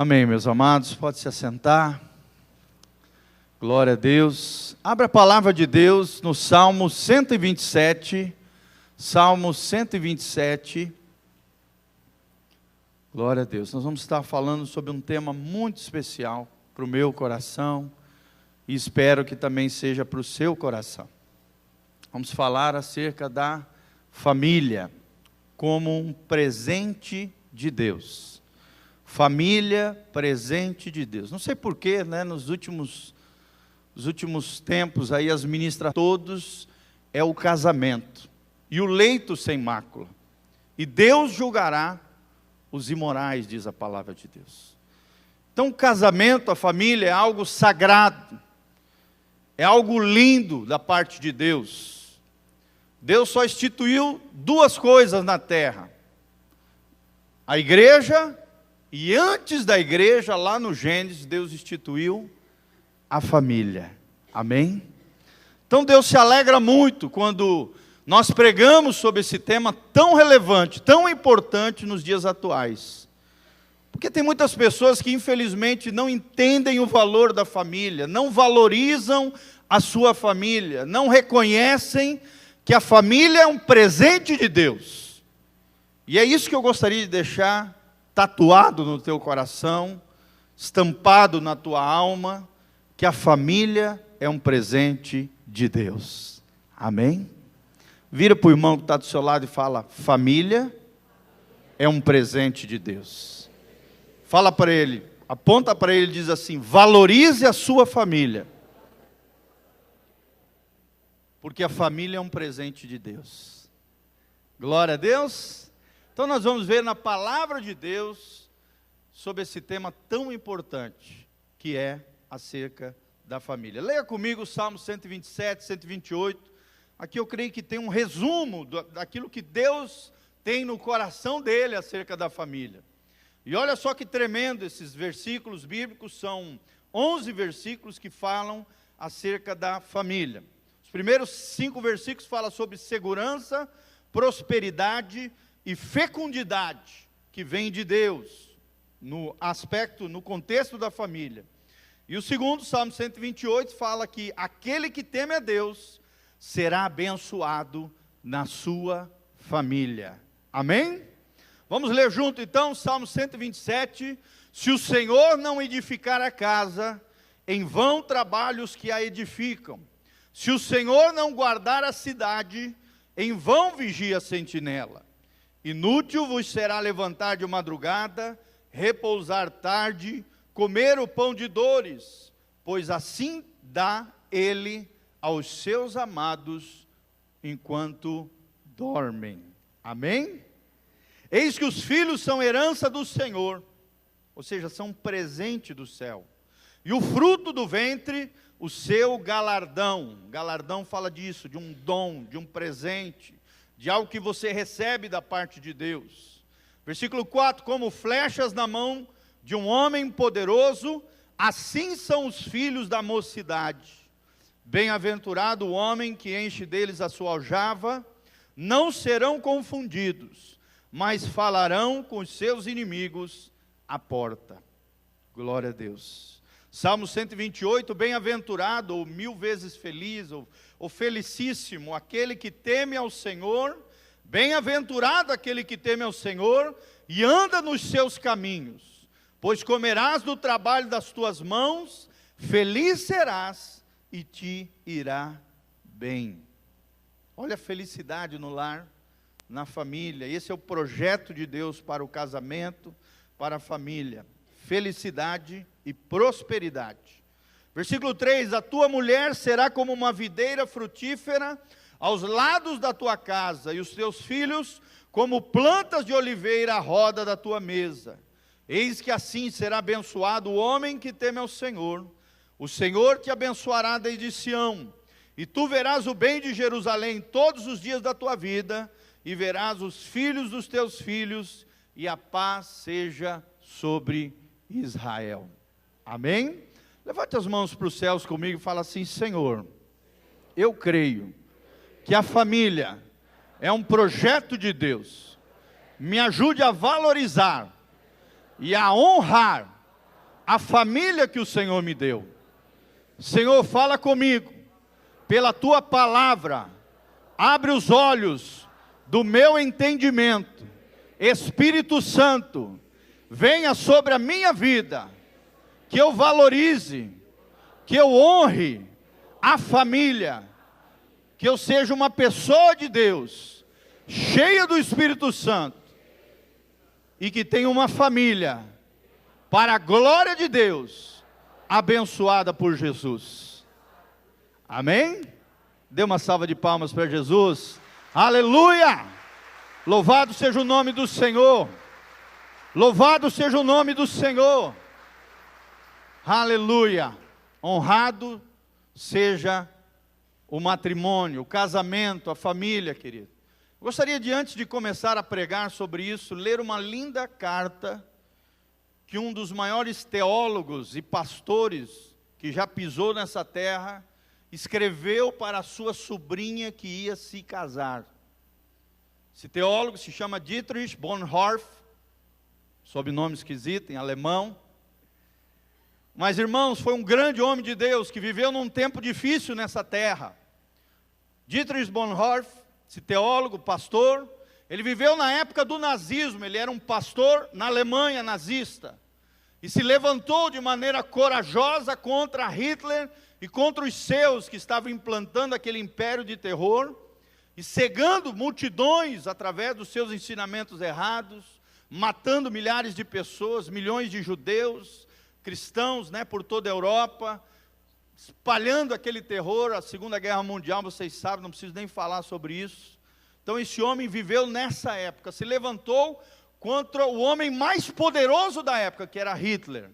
Amém, meus amados, pode se assentar. Glória a Deus. Abra a palavra de Deus no Salmo 127. Salmo 127. Glória a Deus. Nós vamos estar falando sobre um tema muito especial para o meu coração e espero que também seja para o seu coração. Vamos falar acerca da família como um presente de Deus. Família, presente de Deus. Não sei porquê, nos últimos tempos, aí as ministras todos, é o casamento. E o leito sem mácula. E Deus julgará os imorais, diz a palavra de Deus. Então o casamento, a família é algo sagrado. É algo lindo da parte de Deus. Deus só instituiu duas coisas na terra. A igreja. E antes da igreja, lá no Gênesis, Deus instituiu a família. Amém? Então Deus se alegra muito quando nós pregamos sobre esse tema tão relevante, tão importante nos dias atuais. Porque tem muitas pessoas que infelizmente não entendem o valor da família, não valorizam a sua família, não reconhecem que a família é um presente de Deus. E é isso que eu gostaria de deixar tatuado no teu coração, estampado na tua alma, que a família é um presente de Deus. Amém? Vira para o irmão que está do seu lado e fala: família é um presente de Deus. Fala para ele, aponta para ele e diz assim: valorize a sua família. Porque a família é um presente de Deus. Glória a Deus. Então nós vamos ver na palavra de Deus sobre esse tema tão importante, que é acerca da família. Leia comigo o Salmo 127, 128. Aqui eu creio que tem um resumo daquilo que Deus tem no coração dele acerca da família. E olha só que tremendo esses versículos bíblicos, são 11 versículos que falam acerca da família. Os primeiros 5 versículos falam sobre segurança, prosperidade e fecundidade, que vem de Deus, no contexto da família. E o segundo, Salmo 128, fala que aquele que teme a Deus será abençoado na sua família. Amém? Vamos ler junto então, Salmo 127. Se o Senhor não edificar a casa, em vão trabalham os que a edificam. Se o Senhor não guardar a cidade, em vão vigia a sentinela. Inútil vos será levantar de madrugada, repousar tarde, comer o pão de dores, pois assim dá ele aos seus amados enquanto dormem. Amém? Eis que os filhos são herança do Senhor, ou seja, são presente do céu. E o fruto do ventre, o seu galardão. Galardão fala disso, de um dom, de um presente, de algo que você recebe da parte de Deus. Versículo 4, como flechas na mão de um homem poderoso, assim são os filhos da mocidade. Bem-aventurado o homem que enche deles a sua aljava, não serão confundidos, mas falarão com os seus inimigos à porta. Glória a Deus. Salmo 128, bem-aventurado, ou 1000 vezes feliz, ou felicíssimo, aquele que teme ao Senhor, bem-aventurado aquele que teme ao Senhor, e anda nos seus caminhos, pois comerás do trabalho das tuas mãos, feliz serás, e te irá bem. Olha a felicidade no lar, na família, esse é o projeto de Deus para o casamento, para a família, felicidade e prosperidade. Versículo 3, a tua mulher será como uma videira frutífera aos lados da tua casa, e os teus filhos como plantas de oliveira à roda da tua mesa. Eis que assim será abençoado o homem que teme ao Senhor. O Senhor te abençoará desde Sião, e tu verás o bem de Jerusalém todos os dias da tua vida, e verás os filhos dos teus filhos, e a paz seja sobre Israel. Amém? Levante as mãos para os céus comigo e fala assim: Senhor, eu creio que a família é um projeto de Deus. Me ajude a valorizar e a honrar a família que o Senhor me deu. Senhor, fala comigo, pela tua palavra, abre os olhos do meu entendimento. Espírito Santo, venha sobre a minha vida, que eu valorize, que eu honre a família, que eu seja uma pessoa de Deus, cheia do Espírito Santo, e que tenha uma família, para a glória de Deus, abençoada por Jesus. Amém? Dê uma salva de palmas para Jesus. Aleluia! Louvado seja o nome do Senhor. Louvado seja o nome do Senhor. Aleluia! Honrado seja o matrimônio, o casamento, a família, querido. Gostaria de, antes de começar a pregar sobre isso, ler uma linda carta que um dos maiores teólogos e pastores que já pisou nessa terra escreveu para a sua sobrinha que ia se casar. Esse teólogo se chama Dietrich Bonhoeffer, sobrenome esquisito, em alemão. Mas, irmãos, foi um grande homem de Deus que viveu num tempo difícil nessa terra. Dietrich Bonhoeffer, esse teólogo, pastor, ele viveu na época do nazismo, ele era um pastor na Alemanha nazista, e se levantou de maneira corajosa contra Hitler e contra os seus que estavam implantando aquele império de terror, e cegando multidões através dos seus ensinamentos errados, matando milhares de pessoas, milhões de judeus, cristãos, por toda a Europa, espalhando aquele terror. A Segunda Guerra Mundial, vocês sabem, não preciso nem falar sobre isso. Então esse homem viveu nessa época, se levantou contra o homem mais poderoso da época, que era Hitler.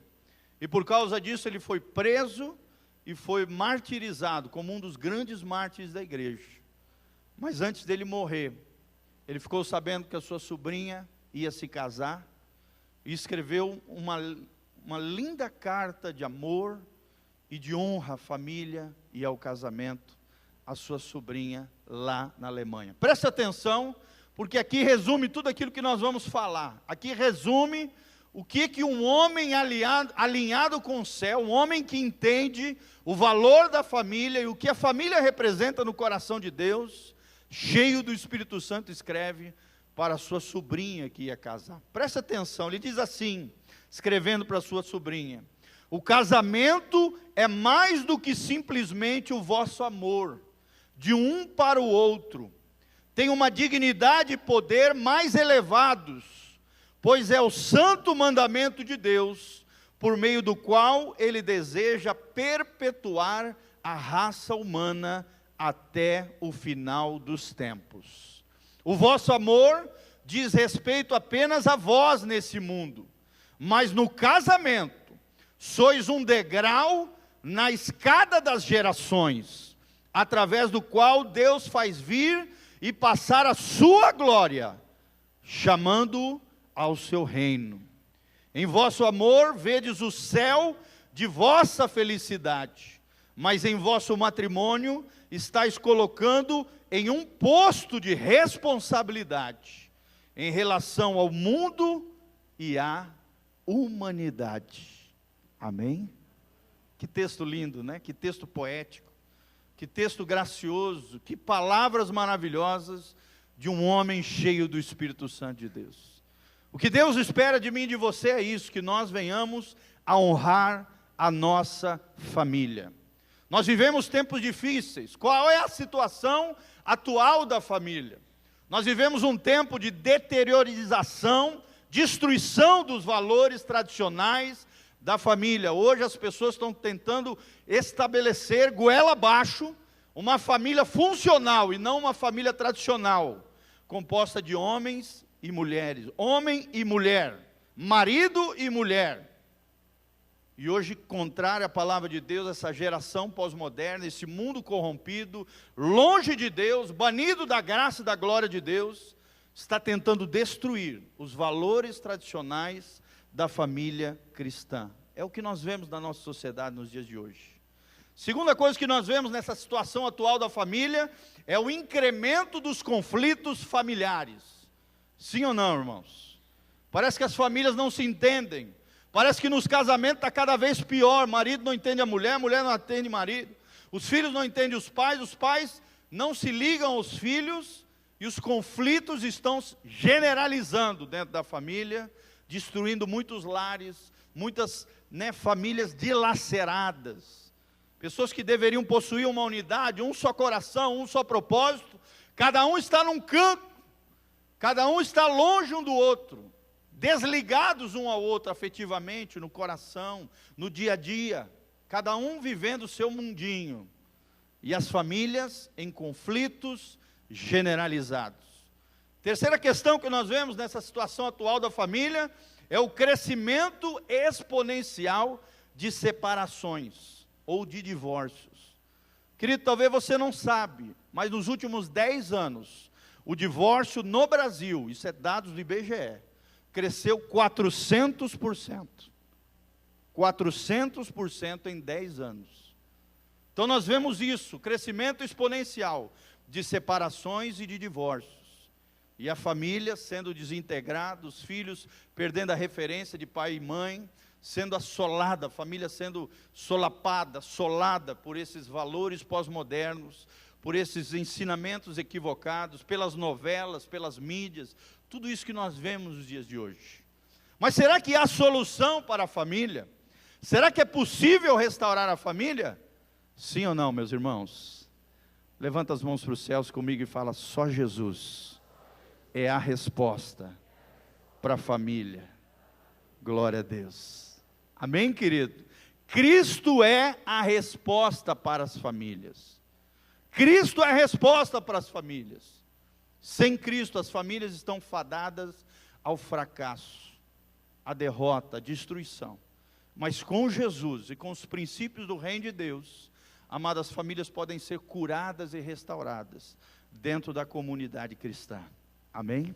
E por causa disso ele foi preso e foi martirizado como um dos grandes mártires da igreja. Mas antes dele morrer, ele ficou sabendo que a sua sobrinha ia se casar e escreveu uma linda carta de amor e de honra à família e ao casamento, à sua sobrinha lá na Alemanha. Presta atenção, porque aqui resume tudo aquilo que nós vamos falar. Aqui resume o que um homem alinhado com o céu, um homem que entende o valor da família e o que a família representa no coração de Deus, cheio do Espírito Santo, escreve para a sua sobrinha que ia casar. Presta atenção, ele diz assim, escrevendo para a sua sobrinha: o casamento é mais do que simplesmente o vosso amor, de um para o outro. Tem uma dignidade e poder mais elevados, pois é o santo mandamento de Deus, por meio do qual Ele deseja perpetuar a raça humana até o final dos tempos. O vosso amor diz respeito apenas a vós nesse mundo, mas no casamento, sois um degrau na escada das gerações, através do qual Deus faz vir e passar a sua glória, chamando-o ao seu reino. Em vosso amor vedes o céu de vossa felicidade, mas em vosso matrimônio estáis colocando em um posto de responsabilidade, em relação ao mundo e à humanidade. Amém? Que texto lindo, né? Que texto poético, que texto gracioso, que palavras maravilhosas de um homem cheio do Espírito Santo de Deus. O que Deus espera de mim e de você é isso, que nós venhamos a honrar a nossa família. Nós vivemos tempos difíceis. Qual é a situação atual da família? Nós vivemos um tempo de deteriorização, destruição dos valores tradicionais da família. Hoje as pessoas estão tentando estabelecer, goela abaixo, uma família funcional e não uma família tradicional, composta de homens e mulheres, homem e mulher, marido e mulher. E hoje, contrário à palavra de Deus, essa geração pós-moderna, esse mundo corrompido, longe de Deus, banido da graça e da glória de Deus, está tentando destruir os valores tradicionais da família cristã. É o que nós vemos na nossa sociedade nos dias de hoje. Segunda coisa que nós vemos nessa situação atual da família é o incremento dos conflitos familiares. Sim ou não, irmãos? Parece que as famílias não se entendem. Parece que nos casamentos está cada vez pior. Marido não entende a mulher não entende marido. Os filhos não entendem os pais não se ligam aos filhos. E os conflitos estão generalizando dentro da família, destruindo muitos lares, muitas famílias dilaceradas. Pessoas que deveriam possuir uma unidade, um só coração, um só propósito. Cada um está num canto, cada um está longe um do outro, desligados um ao outro afetivamente, no coração, no dia a dia, cada um vivendo o seu mundinho, e as famílias em conflitos generalizados. Terceira questão que nós vemos nessa situação atual da família, é o crescimento exponencial de separações, ou de divórcios. Querido, talvez você não sabe, mas nos últimos 10 anos, o divórcio no Brasil, isso é dados do IBGE, cresceu 400%. 400% em 10 anos. Então nós vemos isso, crescimento exponencial de separações e de divórcios. E a família sendo desintegrada, os filhos perdendo a referência de pai e mãe, sendo assolada, a família sendo solapada, assolada por esses valores pós-modernos, por esses ensinamentos equivocados, pelas novelas, pelas mídias, tudo isso que nós vemos nos dias de hoje. Mas será que há solução para a família? Será que é possível restaurar a família? Sim ou não, meus irmãos? Levanta as mãos para os céus comigo e fala: só Jesus é a resposta para a família. Glória a Deus. Amém, querido? Cristo é a resposta para as famílias. Cristo é a resposta para as famílias. Sem Cristo, as famílias estão fadadas ao fracasso, à derrota, à destruição. Mas com Jesus e com os princípios do reino de Deus, amadas, famílias podem ser curadas e restauradas dentro da comunidade cristã. Amém?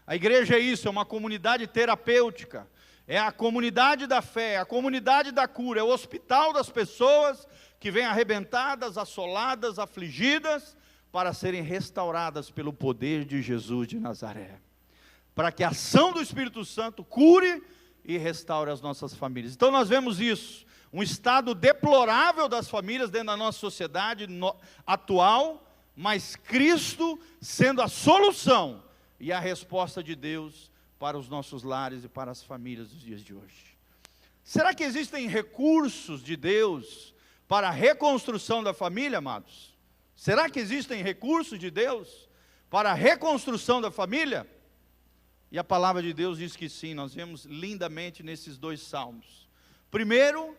A igreja é isso, é uma comunidade terapêutica, é a comunidade da fé, é a comunidade da cura, é o hospital das pessoas que vêm arrebentadas, assoladas, afligidas, para serem restauradas pelo poder de Jesus de Nazaré, para que a ação do Espírito Santo cure e restaure as nossas famílias. Então nós vemos isso, um estado deplorável das famílias dentro da nossa sociedade atual, mas Cristo sendo a solução e a resposta de Deus para os nossos lares e para as famílias dos dias de hoje. Será que existem recursos de Deus para a reconstrução da família, amados? Será que existem recursos de Deus para a reconstrução da família? E a palavra de Deus diz que sim, nós vemos lindamente nesses 2 salmos. Primeiro,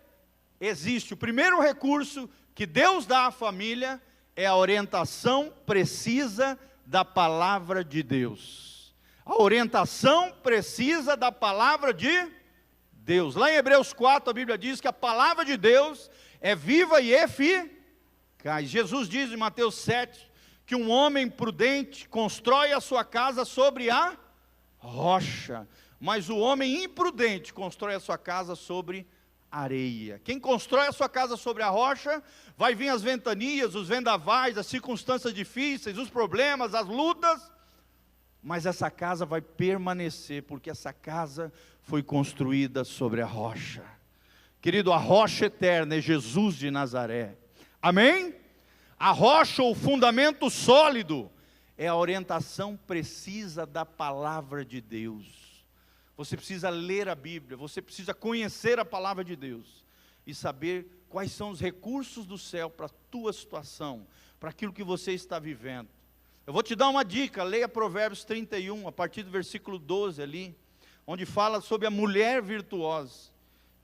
o primeiro recurso que Deus dá à família é a orientação precisa da palavra de Deus. A orientação precisa da palavra de Deus. Lá em Hebreus 4 a Bíblia diz que a palavra de Deus é viva e eficaz. Jesus diz em Mateus 7 que um homem prudente constrói a sua casa sobre a rocha, mas o homem imprudente constrói a sua casa sobre areia. Quem constrói a sua casa sobre a rocha, vai vir as ventanias, os vendavais, as circunstâncias difíceis, os problemas, as lutas, mas essa casa vai permanecer, porque essa casa foi construída sobre a rocha. Querido, a rocha eterna é Jesus de Nazaré. Amém? A rocha, o fundamento sólido, é a orientação precisa da palavra de Deus. Você precisa ler a Bíblia, você precisa conhecer a palavra de Deus e saber quais são os recursos do céu para a tua situação, para aquilo que você está vivendo. Eu vou te dar uma dica, leia Provérbios 31, a partir do versículo 12 ali, onde fala sobre a mulher virtuosa.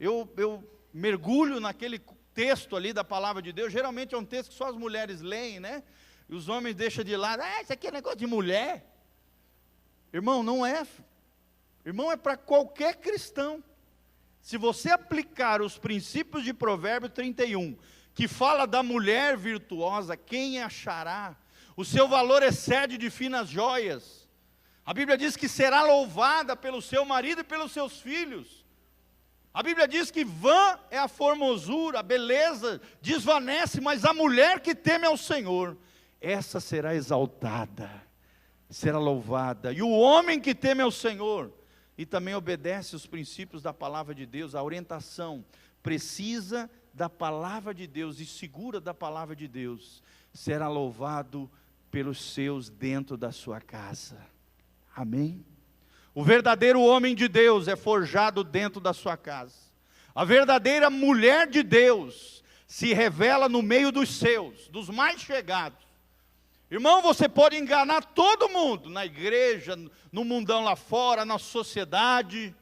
Eu mergulho naquele texto ali da palavra de Deus, geralmente é um texto que só as mulheres leem, né? E os homens deixam de lado, isso aqui é negócio de mulher. Irmão, não é. Irmão, é para qualquer cristão. Se você aplicar os princípios de Provérbios 31, que fala da mulher virtuosa, quem achará? O seu valor excede de finas joias. A Bíblia diz que será louvada pelo seu marido e pelos seus filhos. A Bíblia diz que vã é a formosura, a beleza desvanece, mas a mulher que teme ao Senhor, essa será exaltada, será louvada. E o homem que teme ao Senhor e também obedece os princípios da palavra de Deus, a orientação precisa da palavra de Deus e segura da palavra de Deus, será louvado pelos seus dentro da sua casa. Amém? O verdadeiro homem de Deus é forjado dentro da sua casa. A verdadeira mulher de Deus se revela no meio dos seus, dos mais chegados. Irmão, você pode enganar todo mundo, na igreja, no mundão lá fora, na sociedade,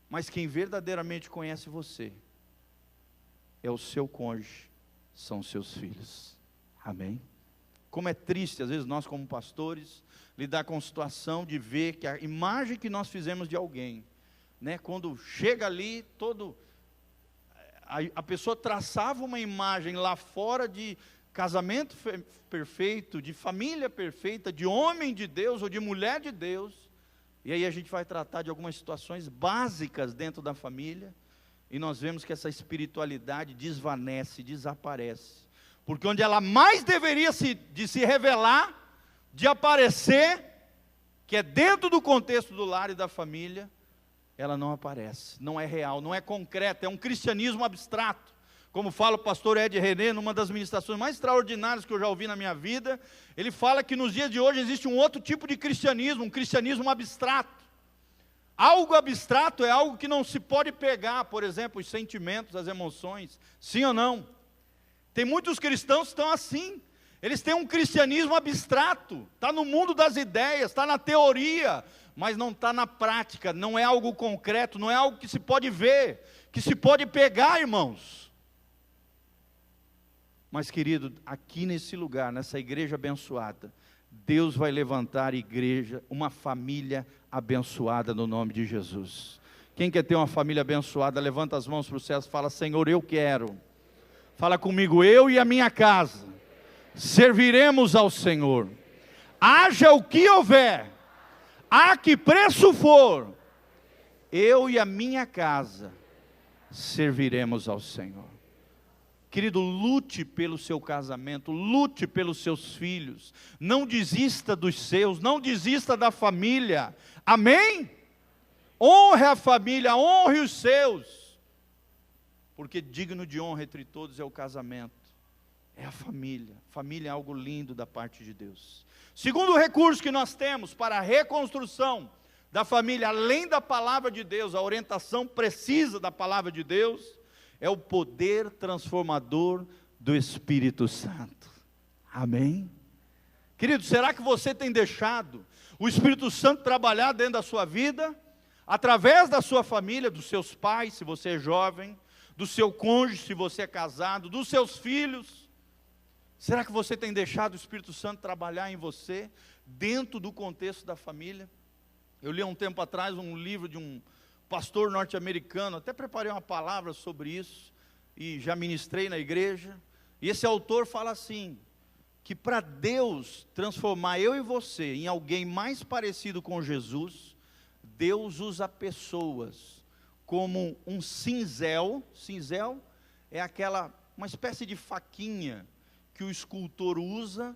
mas quem verdadeiramente conhece você é o seu cônjuge, são os seus filhos. Amém? Como é triste, às vezes, nós como pastores, lidar com a situação de ver que a imagem que nós fizemos de alguém, né, quando chega ali, a pessoa traçava uma imagem lá fora de casamento perfeito, de família perfeita, de homem de Deus ou de mulher de Deus, e aí a gente vai tratar de algumas situações básicas dentro da família, e nós vemos que essa espiritualidade desvanece, desaparece, porque onde ela mais deveria de se revelar, de aparecer, que é dentro do contexto do lar e da família, ela não aparece, não é real, não é concreta, é um cristianismo abstrato. Como fala o pastor Ed René, numa das ministrações mais extraordinárias que eu já ouvi na minha vida, ele fala que nos dias de hoje existe um outro tipo de cristianismo, um cristianismo abstrato. Algo abstrato é algo que não se pode pegar, por exemplo, os sentimentos, as emoções, sim ou não? Tem muitos cristãos que estão assim, eles têm um cristianismo abstrato, está no mundo das ideias, está na teoria, mas não está na prática, não é algo concreto, não é algo que se pode ver, que se pode pegar, irmãos. Mas querido, aqui nesse lugar, nessa igreja abençoada, Deus vai levantar igreja, uma família abençoada no nome de Jesus. Quem quer ter uma família abençoada, levanta as mãos para o céu e fala: Senhor, eu quero. Fala comigo: eu e a minha casa serviremos ao Senhor. Haja o que houver, a que preço for, eu e a minha casa serviremos ao Senhor. Querido, lute pelo seu casamento, lute pelos seus filhos, não desista dos seus, não desista da família, amém? Honre a família, honre os seus, porque digno de honra entre todos é o casamento, é a família. Família é algo lindo da parte de Deus. Segundo recurso que nós temos para a reconstrução da família, além da palavra de Deus, a orientação precisa da palavra de Deus, é o poder transformador do Espírito Santo. Amém? Querido, será que você tem deixado o Espírito Santo trabalhar dentro da sua vida, através da sua família, dos seus pais, se você é jovem, do seu cônjuge, se você é casado, dos seus filhos? Será que você tem deixado o Espírito Santo trabalhar em você, dentro do contexto da família? Eu li há um tempo atrás um livro de um pastor norte-americano, até preparei uma palavra sobre isso, e já ministrei na igreja, e esse autor fala assim, que para Deus transformar eu e você em alguém mais parecido com Jesus, Deus usa pessoas como um cinzel é uma espécie de faquinha, que o escultor usa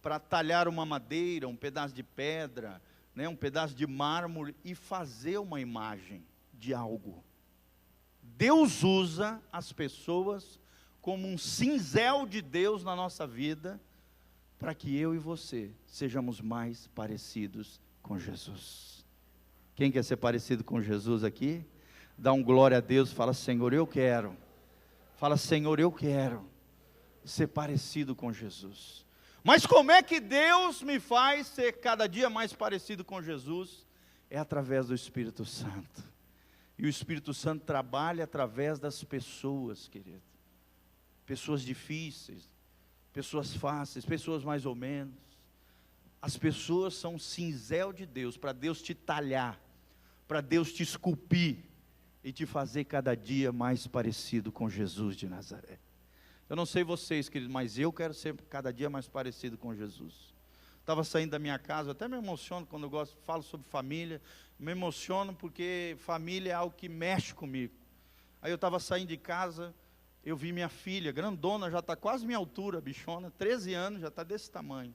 para talhar uma madeira, um pedaço de pedra, um pedaço de mármore, e fazer uma imagem de algo. Deus usa as pessoas como um cinzel de Deus na nossa vida, para que eu e você sejamos mais parecidos com Jesus. Quem quer ser parecido com Jesus aqui? Dá um glória a Deus, fala: Senhor, eu quero. Fala: Senhor, eu quero ser parecido com Jesus. Mas como é que Deus me faz ser cada dia mais parecido com Jesus? É através do Espírito Santo. E o Espírito Santo trabalha através das pessoas, querido. Pessoas difíceis, pessoas fáceis, pessoas mais ou menos. As pessoas são um cinzel de Deus, para Deus te talhar, para Deus te esculpir, e te fazer cada dia mais parecido com Jesus de Nazaré. Eu não sei vocês, queridos, mas eu quero ser cada dia mais parecido com Jesus. Estava saindo da minha casa, eu até me emociono quando eu falo sobre família, me emociono porque família é algo que mexe comigo. Aí eu estava saindo de casa, eu vi minha filha, grandona, já está quase minha altura, bichona, 13 anos, já está desse tamanho.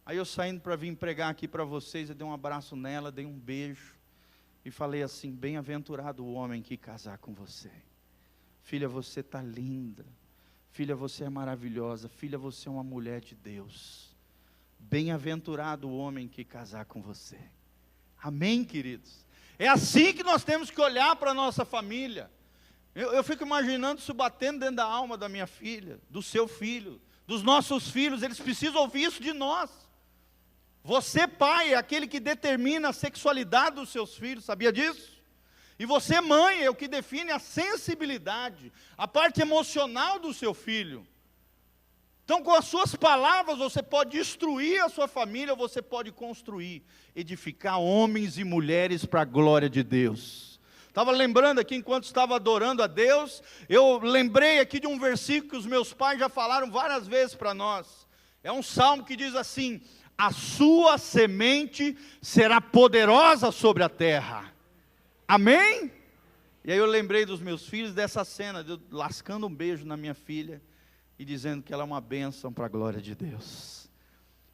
Aí eu saindo para vir pregar aqui para vocês, eu dei um abraço nela, dei um beijo. e falei assim: bem-aventurado o homem que casar com você. Filha, você está linda. Filha, você é maravilhosa. Filha, você é uma mulher de Deus. Bem-aventurado o homem que casar com você. Amém, queridos? É assim que nós temos que olhar para a nossa família. Eu fico imaginando isso batendo dentro da alma da minha filha, do seu filho, dos nossos filhos. Eles precisam ouvir isso de nós. Você, pai, é aquele que determina a sexualidade dos seus filhos, sabia disso? E você, mãe, é o que define a sensibilidade, a parte emocional do seu filho. Então, com as suas palavras, você pode destruir a sua família, ou você pode construir, edificar homens e mulheres para a glória de Deus. Estava lembrando aqui, enquanto estava adorando a Deus, eu lembrei aqui de um versículo que os meus pais já falaram várias vezes para nós. É um salmo que diz assim: a sua semente será poderosa sobre a terra. Amém? E aí eu lembrei dos meus filhos, dessa cena, de eu lascando um beijo na minha filha, e dizendo que ela é uma bênção para a glória de Deus.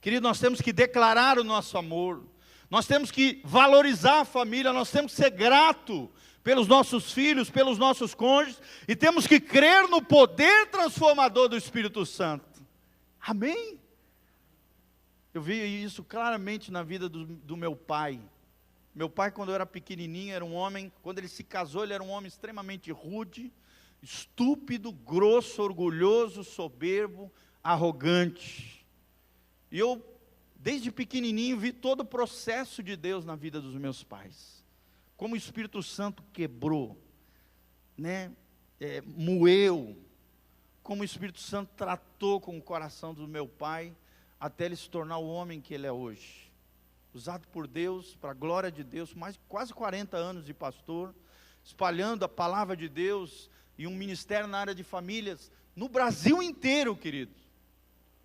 Querido, nós temos que declarar o nosso amor, nós temos que valorizar a família, nós temos que ser grato pelos nossos filhos, pelos nossos cônjuges, e temos que crer no poder transformador do Espírito Santo. Amém? Eu vi isso claramente na vida do meu pai. Meu pai, quando eu era pequenininho, era um homem, quando ele se casou, ele era um homem extremamente rude, estúpido, grosso, orgulhoso, soberbo, arrogante. E eu, desde pequenininho, vi todo o processo de Deus na vida dos meus pais. Como o Espírito Santo quebrou, moeu, como o Espírito Santo tratou com o coração do meu pai, até ele se tornar o homem que ele é hoje. Usado por Deus, para a glória de Deus, quase 40 anos de pastor, espalhando a palavra de Deus, e um ministério na área de famílias, no Brasil inteiro, queridos.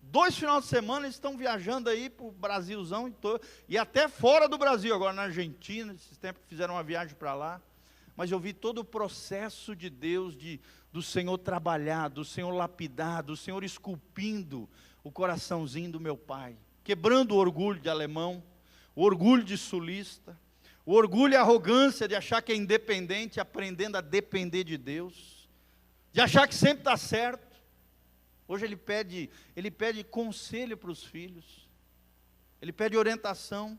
2 finais de semana eles estão viajando aí para o Brasilzão, e até fora do Brasil, agora na Argentina, esses tempos fizeram uma viagem para lá. Mas eu vi todo o processo de Deus, do Senhor trabalhar, do Senhor lapidar, do Senhor esculpindo o coraçãozinho do meu pai, quebrando o orgulho de alemão, o orgulho de sulista, o orgulho e a arrogância de achar que é independente, aprendendo a depender de Deus, de achar que sempre está certo. Hoje ele pede conselho para os filhos, ele pede orientação,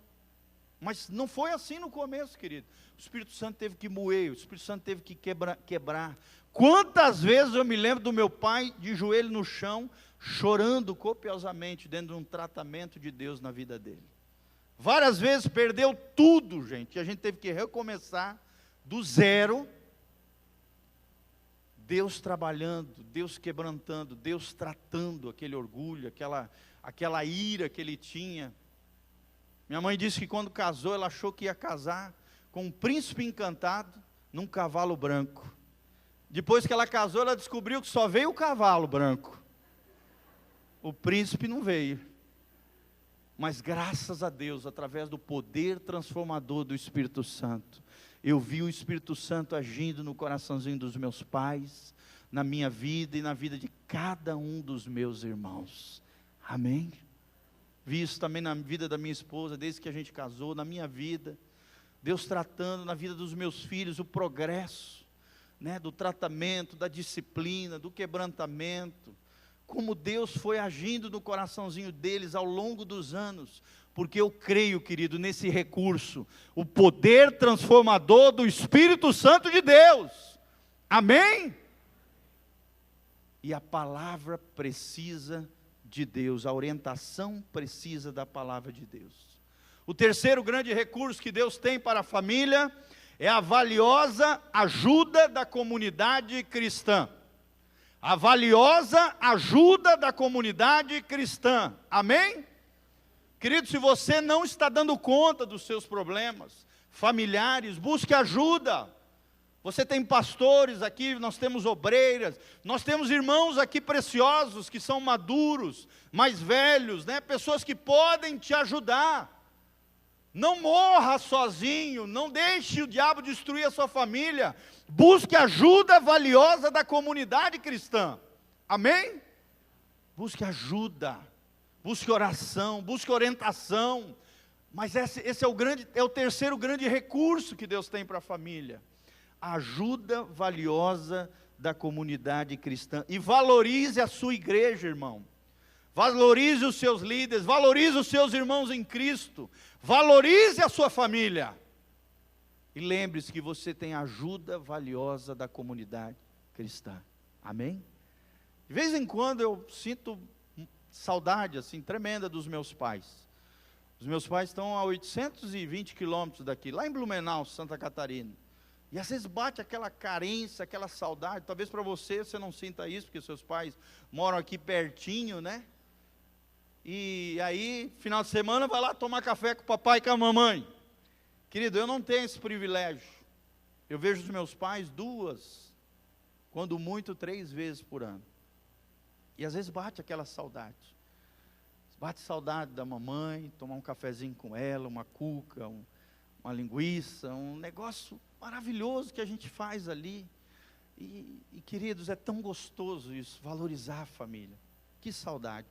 mas não foi assim no começo, querido. O Espírito Santo teve que moer, o Espírito Santo teve que quebrar. Quantas vezes eu me lembro do meu pai de joelho no chão, chorando copiosamente dentro de um tratamento de Deus na vida dele. Várias vezes perdeu tudo, gente, e a gente teve que recomeçar do zero. Deus trabalhando, Deus quebrantando, Deus tratando aquele orgulho, aquela ira que ele tinha. Minha mãe disse que quando casou, ela achou que ia casar com um príncipe encantado num cavalo branco. Depois que ela casou, ela descobriu que só veio o cavalo branco. O príncipe não veio. Mas graças a Deus, através do poder transformador do Espírito Santo, eu vi o Espírito Santo agindo no coraçãozinho dos meus pais, na minha vida e na vida de cada um dos meus irmãos. Amém? Vi isso também na vida da minha esposa, desde que a gente casou, na minha vida. Deus tratando na vida dos meus filhos, o progresso, do tratamento, da disciplina, do quebrantamento. Como Deus foi agindo no coraçãozinho deles ao longo dos anos. Porque eu creio, querido, nesse recurso, o poder transformador do Espírito Santo de Deus. Amém? E a palavra precisa de Deus, a orientação precisa da palavra de Deus. O terceiro grande recurso que Deus tem para a família é a valiosa ajuda da comunidade cristã. A valiosa ajuda da comunidade cristã. Amém? Querido, se você não está dando conta dos seus problemas familiares, busque ajuda. Você tem pastores aqui, nós temos obreiras, nós temos irmãos aqui preciosos, que são maduros, mais velhos, pessoas que podem te ajudar. Não morra sozinho, não deixe o diabo destruir a sua família. Busque ajuda valiosa da comunidade cristã. Amém? Busque ajuda, busque oração, busque orientação. Mas esse é o terceiro grande recurso que Deus tem para a família. A ajuda valiosa da comunidade cristã. E valorize a sua igreja, irmão. Valorize os seus líderes, valorize os seus irmãos em Cristo, valorize a sua família. E lembre-se que você tem a ajuda valiosa da comunidade cristã. Amém? De vez em quando eu sinto saudade assim tremenda dos meus pais. Os meus pais estão a 820 quilômetros daqui, lá em Blumenau, Santa Catarina. E às vezes bate aquela carência, aquela saudade. Talvez para você não sinta isso, porque seus pais moram aqui pertinho, né? E aí, final de semana, vai lá tomar café com o papai e com a mamãe. Querido, eu não tenho esse privilégio. Eu vejo os meus pais 2, quando muito 3 vezes por ano. E às vezes bate aquela saudade. Bate saudade da mamãe, tomar um cafezinho com ela, uma cuca, uma linguiça, um negócio maravilhoso que a gente faz ali. E queridos, é tão gostoso isso, valorizar a família. Que saudade.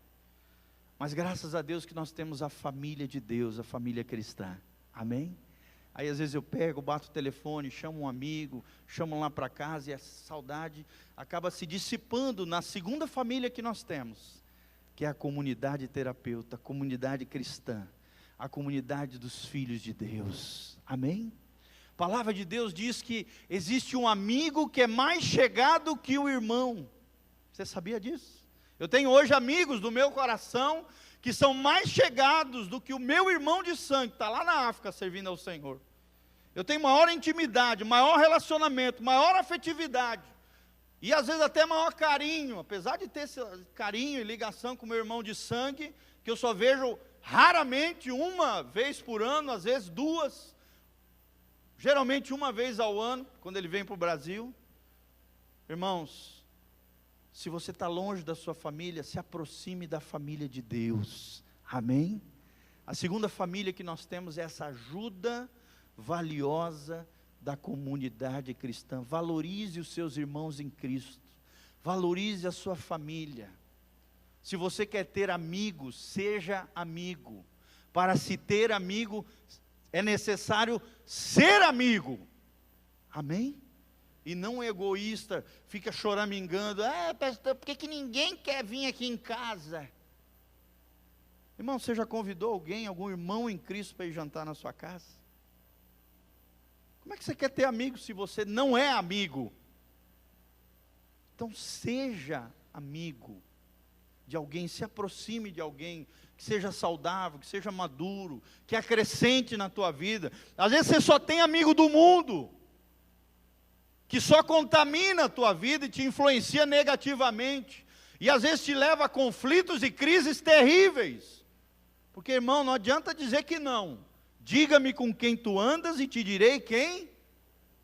Mas graças a Deus que nós temos a família de Deus, a família cristã. Amém? Aí às vezes eu pego, bato o telefone, chamo um amigo, chamo lá para casa, e essa saudade acaba se dissipando na segunda família que nós temos, que é a comunidade terapeuta, a comunidade cristã, a comunidade dos filhos de Deus. Amém? A palavra de Deus diz que existe um amigo que é mais chegado que o irmão. Você sabia disso? Eu tenho hoje amigos do meu coração que são mais chegados do que o meu irmão de sangue, que está lá na África servindo ao Senhor. Eu tenho maior intimidade, maior relacionamento, maior afetividade, e às vezes até maior carinho, apesar de ter esse carinho e ligação com o meu irmão de sangue, que eu só vejo raramente uma vez por ano, às vezes 2, geralmente uma vez ao ano, quando ele vem para o Brasil. Irmãos, se você está longe da sua família, se aproxime da família de Deus. Amém? A segunda família que nós temos é essa ajuda valiosa da comunidade cristã. Valorize os seus irmãos em Cristo. Valorize a sua família. Se você quer ter amigos, seja amigo. Para se ter amigo, é necessário ser amigo. Amém? E não egoísta, fica choramingando, pastor, por que ninguém quer vir aqui em casa? Irmão, você já convidou alguém, algum irmão em Cristo para ir jantar na sua casa? Como é que você quer ter amigos se você não é amigo? Então seja amigo de alguém, se aproxime de alguém, que seja saudável, que seja maduro, que acrescente na tua vida. Às vezes você só tem amigo do mundo, que só contamina a tua vida e te influencia negativamente, e às vezes te leva a conflitos e crises terríveis, porque irmão, não adianta dizer que não, diga-me com quem tu andas e te direi quem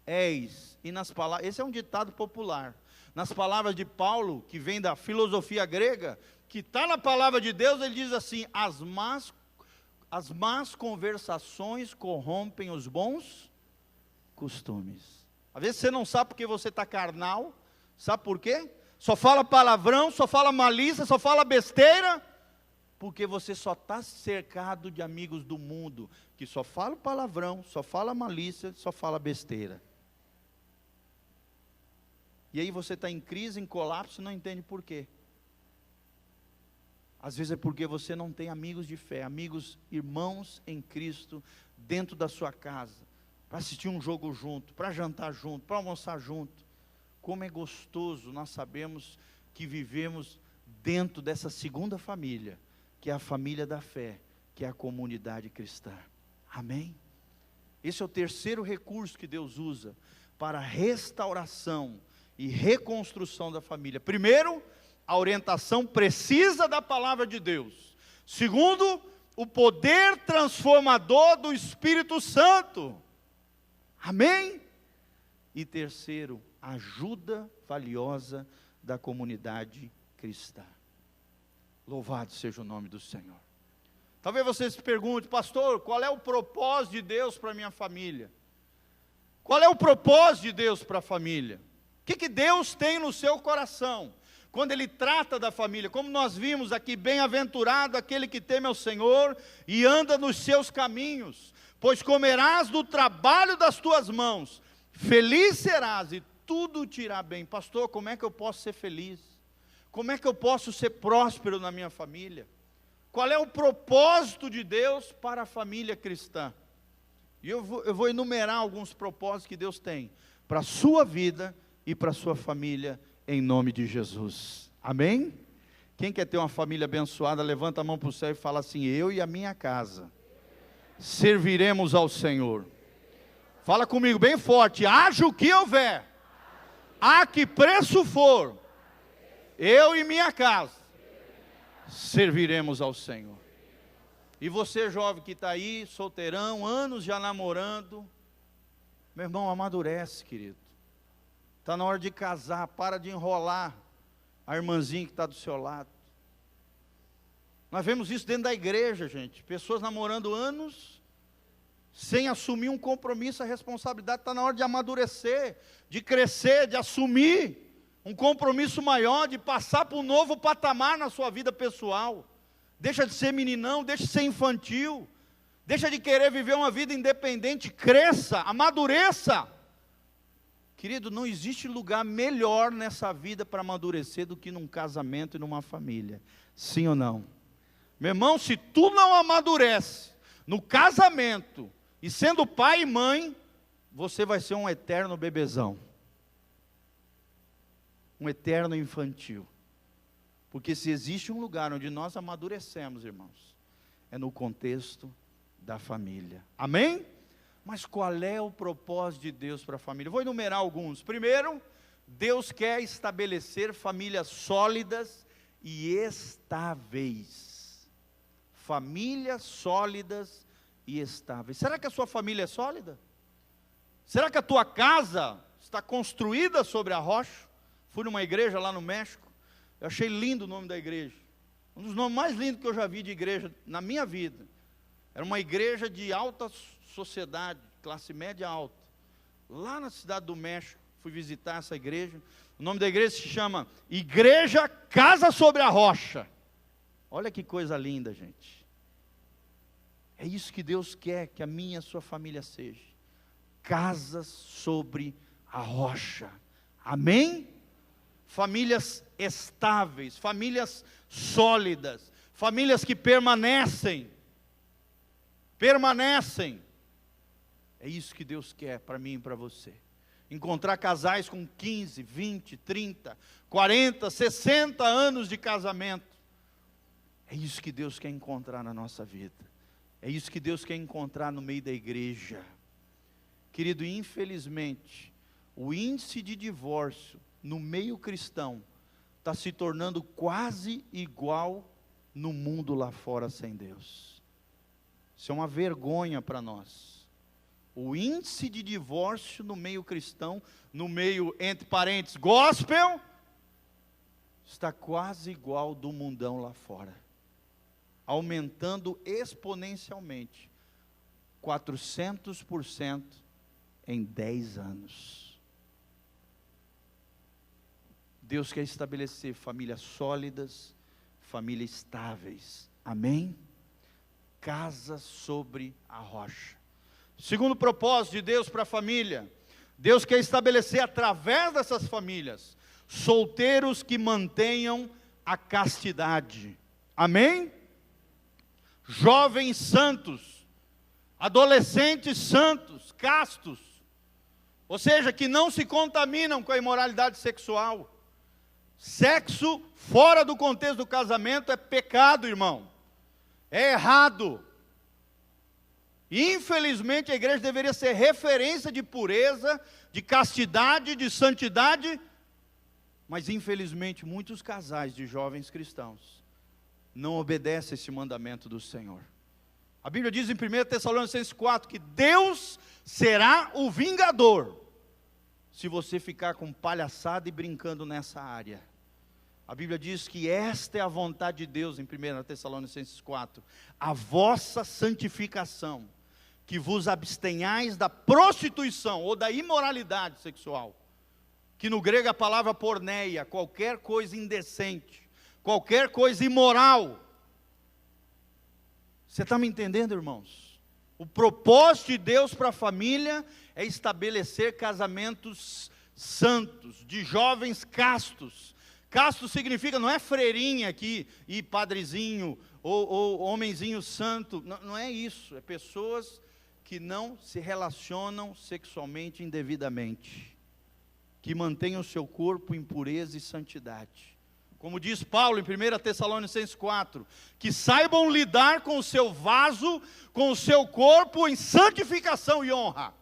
és. E nas palavras, esse é um ditado popular, nas palavras de Paulo, que vem da filosofia grega, que está na palavra de Deus, ele diz assim, as más conversações corrompem os bons costumes. Às vezes você não sabe porque você está carnal, sabe por quê? Só fala palavrão, só fala malícia, só fala besteira, porque você só está cercado de amigos do mundo, que só fala palavrão, só fala malícia, só fala besteira. E aí você está em crise, em colapso, e não entende por quê. Às vezes é porque você não tem amigos de fé, amigos, irmãos em Cristo, dentro da sua casa, para assistir um jogo junto, para jantar junto, para almoçar junto. Como é gostoso, nós sabemos que vivemos dentro dessa segunda família, que é a família da fé, que é a comunidade cristã. Amém? Esse é o terceiro recurso que Deus usa para a restauração e reconstrução da família. Primeiro, a orientação precisa da palavra de Deus. Segundo, o poder transformador do Espírito Santo. Amém? E terceiro, a ajuda valiosa da comunidade cristã. Louvado seja o nome do Senhor. Talvez você se pergunte, pastor, qual é o propósito de Deus para a minha família? Qual é o propósito de Deus para a família? O que Deus tem no seu coração? quando ele trata da família, como nós vimos aqui, bem-aventurado aquele que teme ao Senhor e anda nos seus caminhos, pois comerás do trabalho das tuas mãos, feliz serás e tudo te irá bem. Pastor, como é que eu posso ser feliz? Como é que eu posso ser próspero na minha família? Qual é o propósito de Deus para a família cristã? E eu vou enumerar alguns propósitos que Deus tem para a sua vida e para a sua família, em nome de Jesus. Amém? Quem quer ter uma família abençoada, levanta a mão para o céu e fala assim: eu e a minha casa serviremos ao Senhor. Fala comigo bem forte: haja o que houver, a que preço for, eu e minha casa serviremos ao Senhor. E você, jovem que está aí, solteirão, anos já namorando, meu irmão, amadurece, querido. Está na hora de casar, para de enrolar a irmãzinha que está do seu lado. Nós vemos isso dentro da igreja, gente. Pessoas namorando anos, sem assumir um compromisso, a responsabilidade. Está na hora de amadurecer, de crescer, de assumir um compromisso maior, de passar para um novo patamar na sua vida pessoal. Deixa de ser meninão, deixa de ser infantil, deixa de querer viver uma vida independente, cresça, amadureça. Querido, não existe lugar melhor nessa vida para amadurecer do que num casamento e numa família. Sim ou não? Meu irmão, se tu não amadurece no casamento e sendo pai e mãe, você vai ser um eterno bebezão. Um eterno infantil. Porque se existe um lugar onde nós amadurecemos, irmãos, é no contexto da família. Amém? Mas qual é o propósito de Deus para a família? Vou enumerar alguns. Primeiro, Deus quer estabelecer famílias sólidas e estáveis. Famílias sólidas e estáveis. Será que a sua família é sólida? Será que a tua casa está construída sobre a rocha? Fui numa igreja lá no México. Eu achei lindo o nome da igreja. Um dos nomes mais lindos que eu já vi de igreja na minha vida. Era uma igreja de alta sociedade, classe média alta. Lá na cidade do México, fui visitar essa igreja. O nome da igreja se chama Igreja Casa sobre a Rocha. Olha que coisa linda, gente. É isso que Deus quer que a minha e a sua família seja. Casas sobre a rocha. Amém? Famílias estáveis, famílias sólidas, famílias que permanecem. É isso que Deus quer para mim e para você. Encontrar casais com 15, 20, 30, 40, 60 anos de casamento. É isso que Deus quer encontrar na nossa vida. É isso que Deus quer encontrar no meio da igreja. Querido, infelizmente, o índice de divórcio no meio cristão está se tornando quase igual no mundo lá fora sem Deus. Isso é uma vergonha para nós. O índice de divórcio no meio cristão, no meio, entre parênteses, gospel, está quase igual do mundão lá fora. Aumentando exponencialmente, 400% em 10 anos. Deus quer estabelecer famílias sólidas, famílias estáveis. Amém? Casa sobre a rocha. Segundo propósito de Deus para a família, Deus quer estabelecer através dessas famílias, solteiros que mantenham a castidade. Amém? Jovens santos, adolescentes santos, castos, ou seja, que não se contaminam com a imoralidade sexual. Sexo fora do contexto do casamento é pecado, irmão. É errado. Infelizmente a igreja deveria ser referência de pureza, de castidade, de santidade. Mas infelizmente muitos casais de jovens cristãos não obedecem esse mandamento do Senhor. A Bíblia diz em 1 Tessalonicenses 4 que Deus será o vingador se você ficar com palhaçada e brincando nessa área. A Bíblia diz que esta é a vontade de Deus em 1 Tessalonicenses 4, a vossa santificação, que vos abstenhais da prostituição ou da imoralidade sexual. que no grego é a palavra porneia, qualquer coisa indecente, qualquer coisa imoral. Você está me entendendo, irmãos? O propósito de Deus para a família é estabelecer casamentos santos, de jovens castos. Casto significa, não é freirinha aqui, e padrezinho, ou homenzinho santo, não é isso, é pessoas que não se relacionam sexualmente indevidamente, que mantêm o seu corpo em pureza e santidade. Como diz Paulo em 1 Tessalonicenses 4, que saibam lidar com o seu vaso, com o seu corpo em santificação e honra,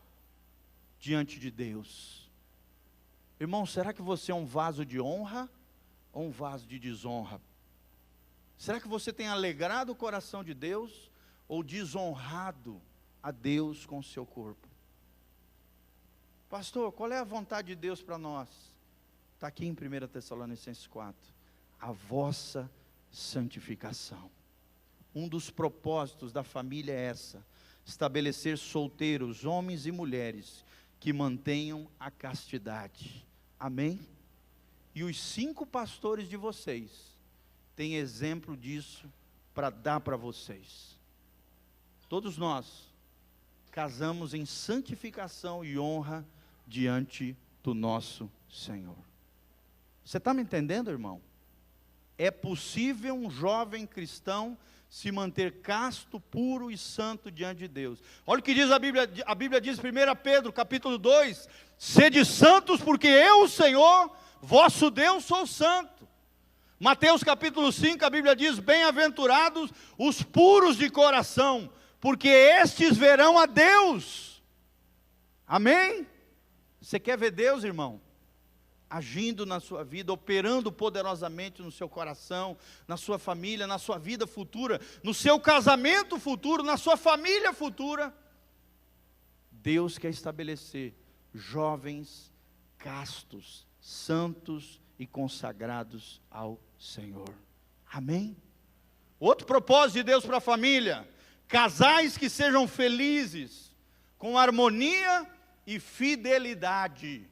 diante de Deus. Irmão, será que você é um vaso de honra ou um vaso de desonra? Será que você tem alegrado o coração de Deus ou desonrado a Deus com o seu corpo? Pastor, qual é a vontade de Deus para nós? Está aqui em 1 Tessalonicenses 4. A vossa santificação. Um dos propósitos da família é essa: estabelecer solteiros, homens e mulheres, que mantenham a castidade. Amém? E os 5 pastores de vocês têm exemplo disso para dar para vocês. Todos nós casamos em santificação e honra diante do nosso Senhor. Você está me entendendo, irmão? É possível um jovem cristão se manter casto, puro e santo diante de Deus. Olha o que diz a Bíblia diz em 1 Pedro, capítulo 2, sede santos, porque eu, o Senhor, vosso Deus, sou santo. Mateus capítulo 5, a Bíblia diz, bem-aventurados os puros de coração, porque estes verão a Deus. Amém? Você quer ver Deus, irmão? Agindo na sua vida, operando poderosamente no seu coração, na sua família, na sua vida futura, no seu casamento futuro, na sua família futura. Deus quer estabelecer jovens castos, santos e consagrados ao Senhor. Amém? Outro propósito de Deus para a família: casais que sejam felizes, com harmonia e fidelidade.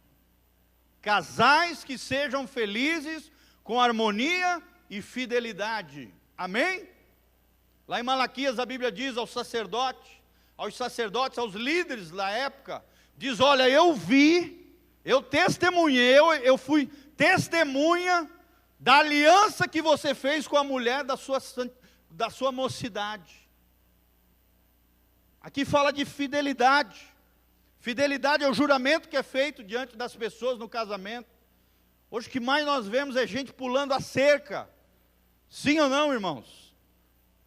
Casais que sejam felizes, com harmonia e fidelidade. Amém? Lá em Malaquias a Bíblia diz aos sacerdotes, aos líderes da época, diz, olha, eu vi, eu testemunhei, eu fui testemunha da aliança que você fez com a mulher da sua mocidade. Aqui fala de fidelidade. Fidelidade é o juramento que é feito diante das pessoas no casamento. Hoje o que mais nós vemos é gente pulando a cerca. Sim ou não, irmãos?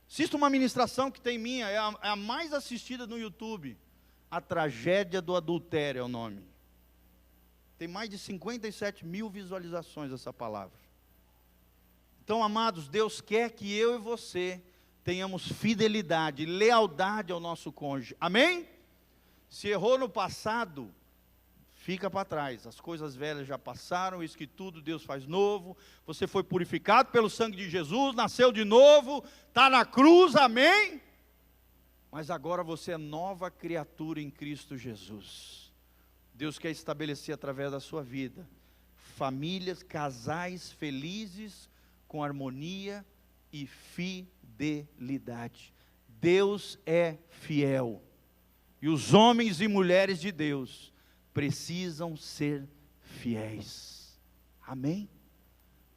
Assista uma ministração que tem minha, é a mais assistida no YouTube. A tragédia do adultério é o nome. Tem mais de 57 mil visualizações essa palavra. Então, amados, Deus quer que eu e você tenhamos fidelidade, lealdade ao nosso cônjuge. Amém? Se errou no passado, fica para trás. As coisas velhas já passaram, isso que tudo Deus faz novo. Você foi purificado pelo sangue de Jesus, nasceu de novo, está na cruz, amém? Mas agora você é nova criatura em Cristo Jesus. Deus quer estabelecer através da sua vida famílias, casais felizes, com harmonia e fidelidade. Deus é fiel. E os homens e mulheres de Deus precisam ser fiéis. Amém?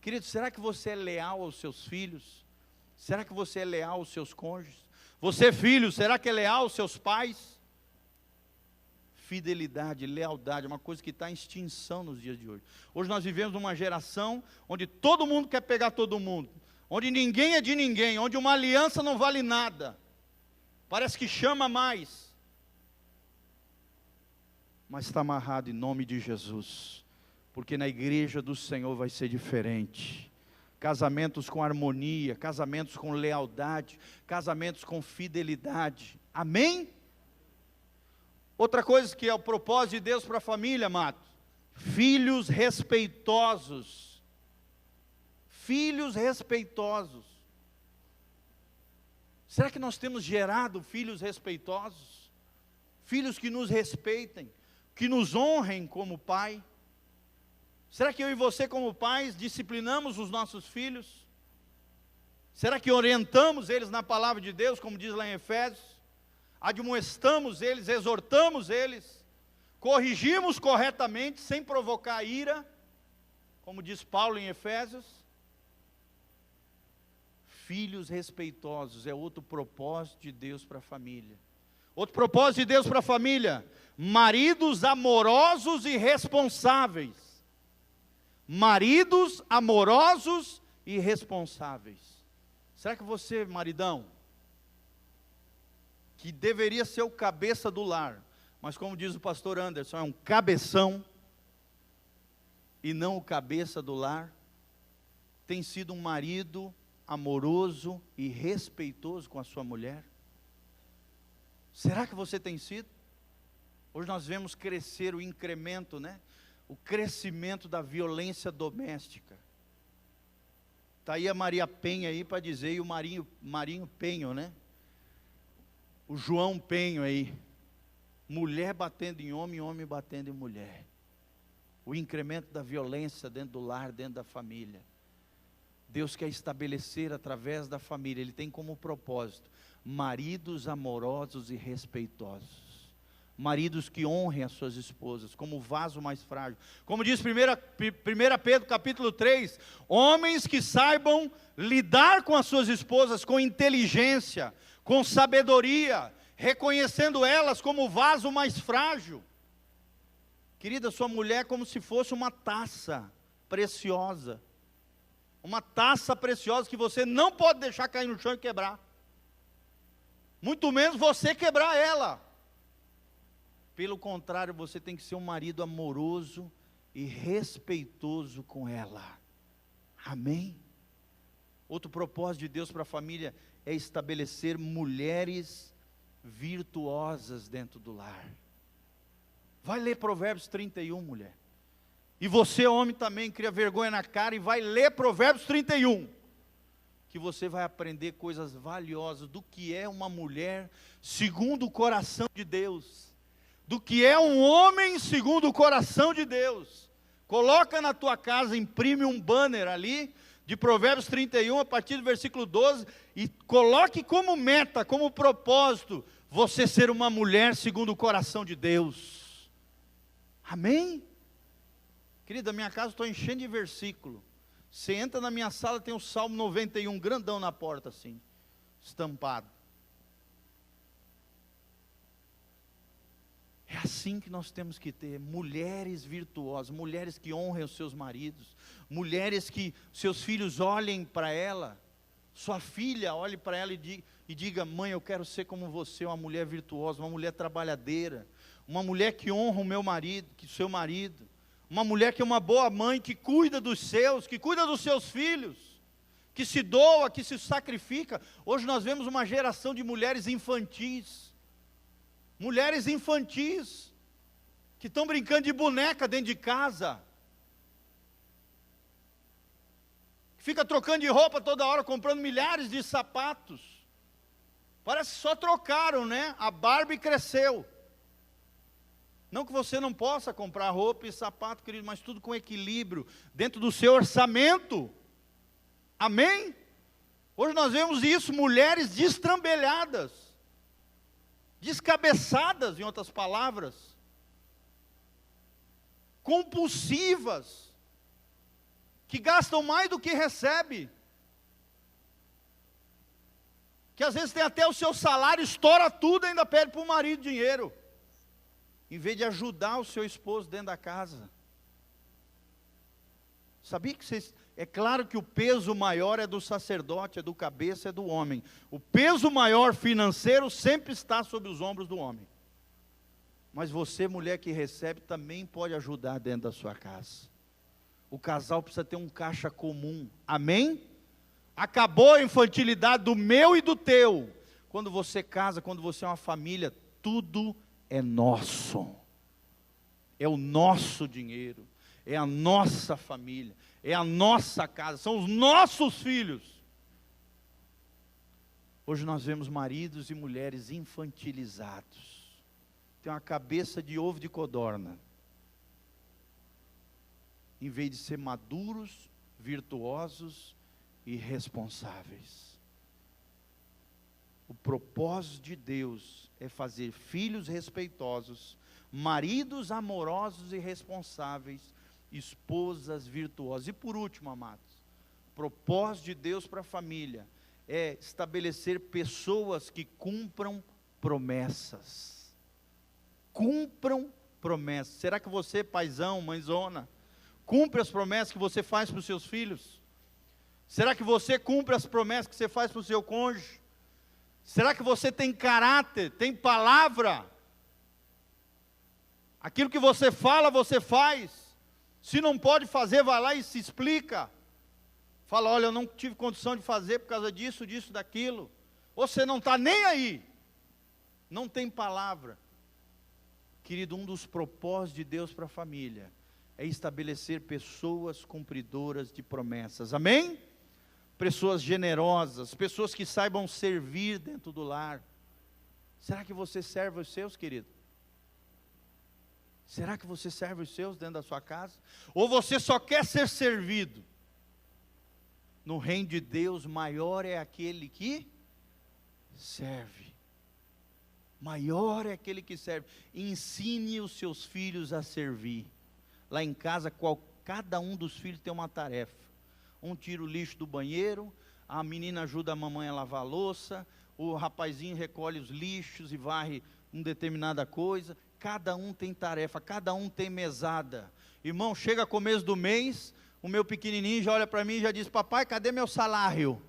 Querido, será que você é leal aos seus filhos? Será que você é leal aos seus cônjuges? Você, filho, será que é leal aos seus pais? Fidelidade, lealdade, é uma coisa que está em extinção nos dias de hoje. Hoje nós vivemos numa geração onde todo mundo quer pegar todo mundo, onde ninguém é de ninguém, onde uma aliança não vale nada. Parece que chama mais. Mas está amarrado em nome de Jesus, porque na igreja do Senhor vai ser diferente. Casamentos com harmonia, casamentos com lealdade, casamentos com fidelidade. Amém? Outra coisa que é o propósito de Deus para a família, amados: filhos respeitosos. Filhos respeitosos. Será que nós temos gerado filhos respeitosos? Filhos que nos respeitem, que nos honrem como pai. Será que eu e você, como pais, disciplinamos os nossos filhos? Será que orientamos eles na palavra de Deus, como diz lá em Efésios? Admoestamos eles, exortamos eles, corrigimos corretamente, sem provocar ira, como diz Paulo em Efésios? Filhos respeitosos é outro propósito de Deus para a família. Outro propósito de Deus para a família: maridos amorosos e responsáveis. Maridos amorosos e responsáveis. Será que você, maridão, que deveria ser o cabeça do lar, mas como diz o pastor Anderson, é um cabeção e não o cabeça do lar, tem sido um marido amoroso e respeitoso com a sua mulher? Será que você tem sido? Hoje nós vemos crescer o incremento, o crescimento da violência doméstica. Está aí a Maria Penha aí para dizer, e o Marinho Penho, o João Penho aí, mulher batendo em homem, homem batendo em mulher. O incremento da violência dentro do lar, dentro da família. Deus quer estabelecer através da família, Ele tem como propósito, maridos amorosos e respeitosos. Maridos que honrem as suas esposas, como o vaso mais frágil. Como diz 1 Pedro capítulo 3, homens que saibam lidar com as suas esposas com inteligência, com sabedoria, reconhecendo elas como o vaso mais frágil. Querida, sua mulher é como se fosse uma taça preciosa. Uma taça preciosa que você não pode deixar cair no chão e quebrar. Muito menos você quebrar ela. Pelo contrário, você tem que ser um marido amoroso e respeitoso com ela. Amém? Outro propósito de Deus para a família é estabelecer mulheres virtuosas dentro do lar. Vai ler Provérbios 31, mulher. E você, homem, também cria vergonha na cara e vai ler Provérbios 31. Que você vai aprender coisas valiosas do que é uma mulher segundo o coração de Deus. Do que é um homem segundo o coração de Deus. Coloca na tua casa, imprime um banner ali, de Provérbios 31, a partir do versículo 12, e coloque como meta, como propósito, você ser uma mulher segundo o coração de Deus. Amém? Querida, minha casa estou enchendo de versículo. Você entra na minha sala, tem o Salmo 91, grandão na porta assim, estampado. É assim que nós temos que ter mulheres virtuosas, mulheres que honrem os seus maridos, mulheres que seus filhos olhem para ela, sua filha olhe para ela e diga, mãe, eu quero ser como você, uma mulher virtuosa, uma mulher trabalhadeira, uma mulher que honra o meu marido, seu marido, uma mulher que é uma boa mãe, que cuida dos seus, que cuida dos seus filhos, que se doa, que se sacrifica. Hoje nós vemos uma geração de mulheres infantis, que estão brincando de boneca dentro de casa, que fica trocando de roupa toda hora, comprando milhares de sapatos, parece que só trocaram, a Barbie cresceu. Não que você não possa comprar roupa e sapato, querido, mas tudo com equilíbrio, dentro do seu orçamento. Amém? Hoje nós vemos isso, mulheres destrambelhadas, descabeçadas, em outras palavras, compulsivas, que gastam mais do que recebe, que às vezes tem até o seu salário, estoura tudo e ainda pede para o marido dinheiro, em vez de ajudar o seu esposo dentro da casa. Sabia que é claro que o peso maior é do sacerdote, é do cabeça, é do homem. O peso maior financeiro sempre está sobre os ombros do homem. Mas você, mulher que recebe, também pode ajudar dentro da sua casa. O casal precisa ter um caixa comum. Amém? Acabou a infantilidade do meu e do teu. Quando você casa, quando você é uma família, tudo é nosso. É o nosso dinheiro. É a nossa família, é a nossa casa, são os nossos filhos. Hoje nós vemos maridos e mulheres infantilizados, tem uma cabeça de ovo de codorna, em vez de ser maduros, virtuosos e responsáveis. O propósito de Deus é fazer filhos respeitosos, maridos amorosos e responsáveis, esposas virtuosas. E por último, amados, o propósito de Deus para a família é estabelecer pessoas que cumpram promessas. Cumpram promessas. Será que você, paizão, mãezona, cumpre as promessas que você faz para os seus filhos? Será que você cumpre as promessas que você faz para o seu cônjuge? Será que você tem caráter, tem palavra? Aquilo que você fala, você faz. Se não pode fazer, vai lá e se explica. Fala, olha, eu não tive condição de fazer por causa disso, disso, daquilo. Você não está nem aí. Não tem palavra. Querido, um dos propósitos de Deus para a família é estabelecer pessoas cumpridoras de promessas. Amém? Pessoas generosas, pessoas que saibam servir dentro do lar. Será que você serve os seus, querido? Será que você serve os seus dentro da sua casa? Ou você só quer ser servido? No reino de Deus, maior é aquele que serve. Maior é aquele que serve. Ensine os seus filhos a servir. Lá em casa, cada um dos filhos tem uma tarefa. Um tira o lixo do banheiro, a menina ajuda a mamãe a lavar a louça, o rapazinho recolhe os lixos e varre uma determinada coisa. Cada um tem tarefa, cada um tem mesada. Irmão, chega começo do mês, o meu pequenininho já olha para mim e já diz, papai, cadê meu salário?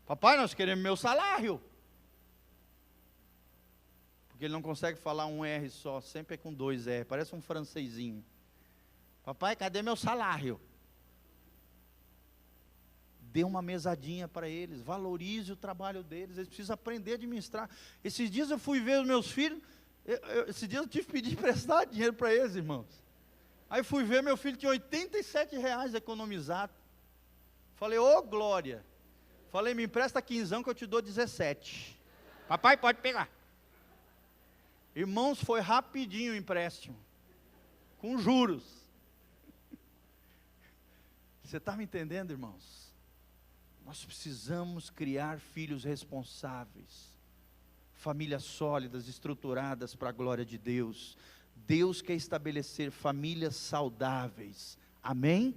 Papai, nós queremos meu salário. Porque ele não consegue falar um R só, sempre é com 2 R, parece um francesinho. Papai, cadê meu salário? Dê uma mesadinha para eles, valorize o trabalho deles, eles precisam aprender a administrar. Esses dias eu fui ver os meus filhos, esses dias eu tive que pedir emprestar dinheiro para eles, irmãos. Aí fui ver, meu filho tinha R$ 87 economizado. Falei, ô glória. Falei, me empresta 15 que eu te dou 17. Papai, pode pegar. Irmãos, foi rapidinho o empréstimo, com juros. Você está me entendendo, irmãos? Nós precisamos criar filhos responsáveis, famílias sólidas, estruturadas para a glória de Deus. Deus quer estabelecer famílias saudáveis, amém?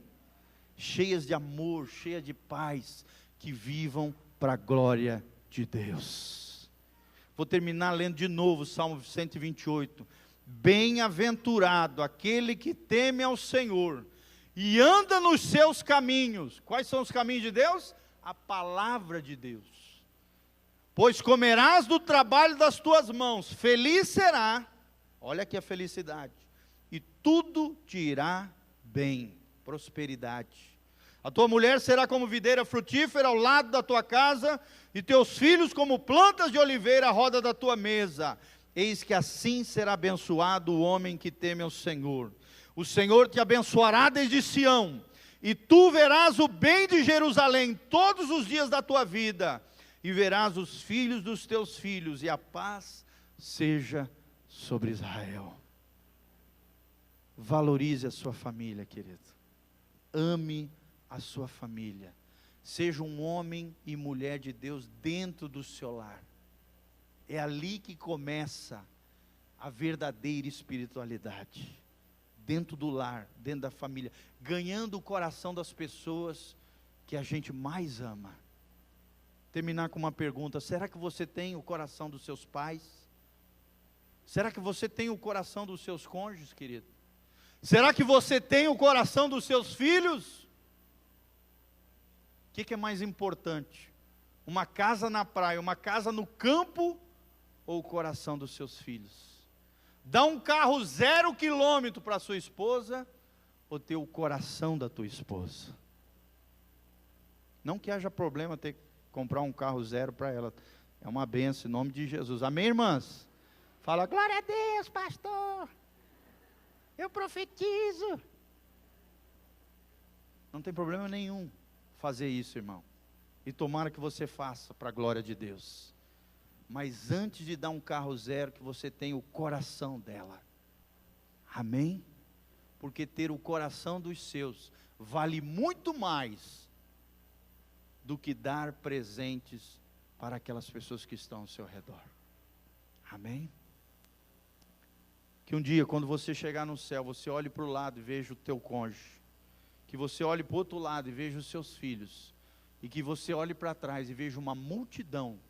Cheias de amor, cheias de paz, que vivam para a glória de Deus. Vou terminar lendo de novo Salmo 128. Bem-aventurado aquele que teme ao Senhor e anda nos seus caminhos. Quais são os caminhos de Deus? A palavra de Deus. Pois comerás do trabalho das tuas mãos, feliz será, olha aqui a felicidade, e tudo te irá bem, prosperidade. A tua mulher será como videira frutífera ao lado da tua casa, e teus filhos como plantas de oliveira à roda da tua mesa. Eis que assim será abençoado o homem que teme ao Senhor. O Senhor te abençoará desde Sião, e tu verás o bem de Jerusalém todos os dias da tua vida, e verás os filhos dos teus filhos, e a paz seja sobre Israel. Valorize a sua família, querido. Ame a sua família. Seja um homem e mulher de Deus dentro do seu lar. É ali que começa a verdadeira espiritualidade. Dentro do lar, dentro da família, ganhando o coração das pessoas que a gente mais ama. Terminar com uma pergunta: será que você tem o coração dos seus pais? Será que você tem o coração dos seus cônjuges, querido? Será que você tem o coração dos seus filhos? O que é mais importante? Uma casa na praia, uma casa no campo, ou o coração dos seus filhos? Dá um carro 0 km para sua esposa, ou ter o coração da tua esposa? Não que haja problema ter que comprar um carro 0 para ela, é uma bênção em nome de Jesus, amém, irmãs? Fala, glória a Deus, pastor, eu profetizo. Não tem problema nenhum fazer isso, irmão, e tomara que você faça para a glória de Deus. Mas antes de dar um carro 0, que você tenha o coração dela, amém? porque ter o coração dos seus vale muito mais do que dar presentes para aquelas pessoas que estão ao seu redor. Amém? Que um dia, quando você chegar no céu, você olhe para o lado e veja o teu cônjuge, que você olhe para o outro lado e veja os seus filhos, e que você olhe para trás e veja uma multidão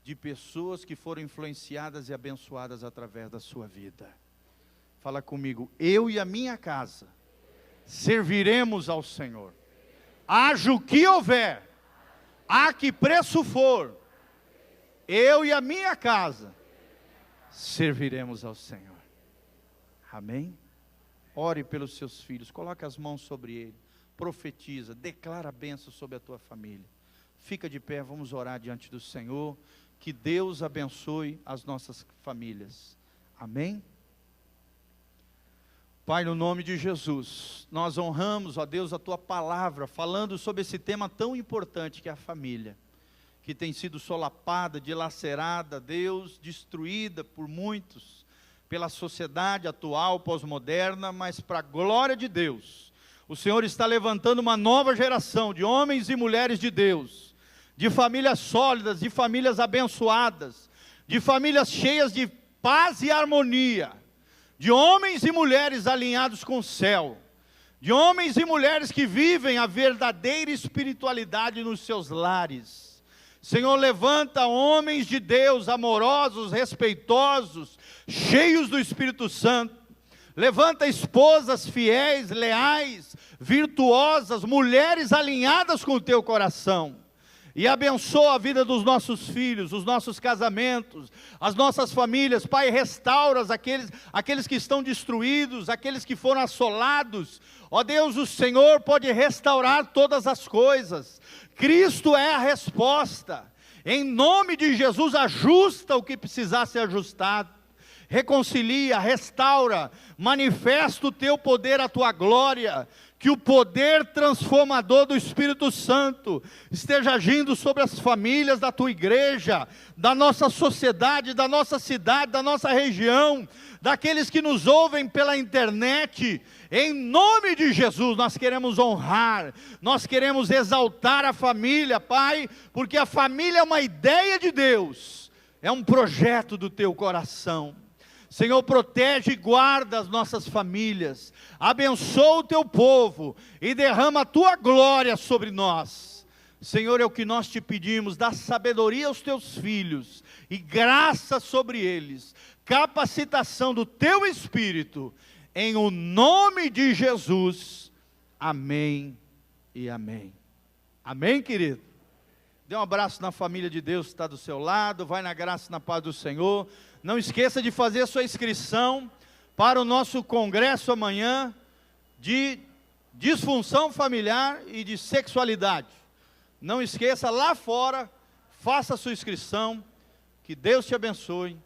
de pessoas que foram influenciadas e abençoadas através da sua vida. Fala comigo: eu e a minha casa serviremos ao Senhor, haja o que houver, a que preço for, eu e a minha casa serviremos ao Senhor. Amém? Ore pelos seus filhos, coloque as mãos sobre ele, profetiza, declara a bênção sobre a tua família. Fica de pé, vamos orar diante do Senhor. Que Deus abençoe as nossas famílias. Amém? Pai, no nome de Jesus, nós honramos, ó Deus, a tua palavra, falando sobre esse tema tão importante que é a família, que tem sido solapada, dilacerada, Deus, destruída por muitos, pela sociedade atual, pós-moderna, mas para a glória de Deus, o Senhor está levantando uma nova geração de homens e mulheres de Deus, de famílias sólidas, de famílias abençoadas, de famílias cheias de paz e harmonia, de homens e mulheres alinhados com o céu, de homens e mulheres que vivem a verdadeira espiritualidade nos seus lares. Senhor, levanta homens de Deus amorosos, respeitosos, cheios do Espírito Santo. Levanta esposas fiéis, leais, virtuosas, mulheres alinhadas com o teu coração. E abençoa a vida dos nossos filhos, os nossos casamentos, as nossas famílias. Pai, restaura aqueles que estão destruídos, aqueles que foram assolados. Ó Deus, o Senhor pode restaurar todas as coisas. Cristo é a resposta. Em nome de Jesus, ajusta o que precisar ser ajustado. Reconcilia, restaura, manifesta o teu poder, a tua glória. Que o poder transformador do Espírito Santo esteja agindo sobre as famílias da tua igreja, da nossa sociedade, da nossa cidade, da nossa região, daqueles que nos ouvem pela internet. Em nome de Jesus, nós queremos honrar, nós queremos exaltar a família, Pai, porque a família é uma ideia de Deus, é um projeto do teu coração. Senhor, protege e guarda as nossas famílias, abençoa o teu povo e derrama a tua glória sobre nós. Senhor, é o que nós te pedimos, dá sabedoria aos teus filhos e graça sobre eles, capacitação do teu Espírito, em o nome de Jesus, amém e amém. Amém, querido? Dê um abraço na família de Deus que está do seu lado, vai na graça e na paz do Senhor. Não esqueça de fazer a sua inscrição para o nosso congresso amanhã de disfunção familiar e de sexualidade. Não esqueça, lá fora, faça a sua inscrição. Que Deus te abençoe.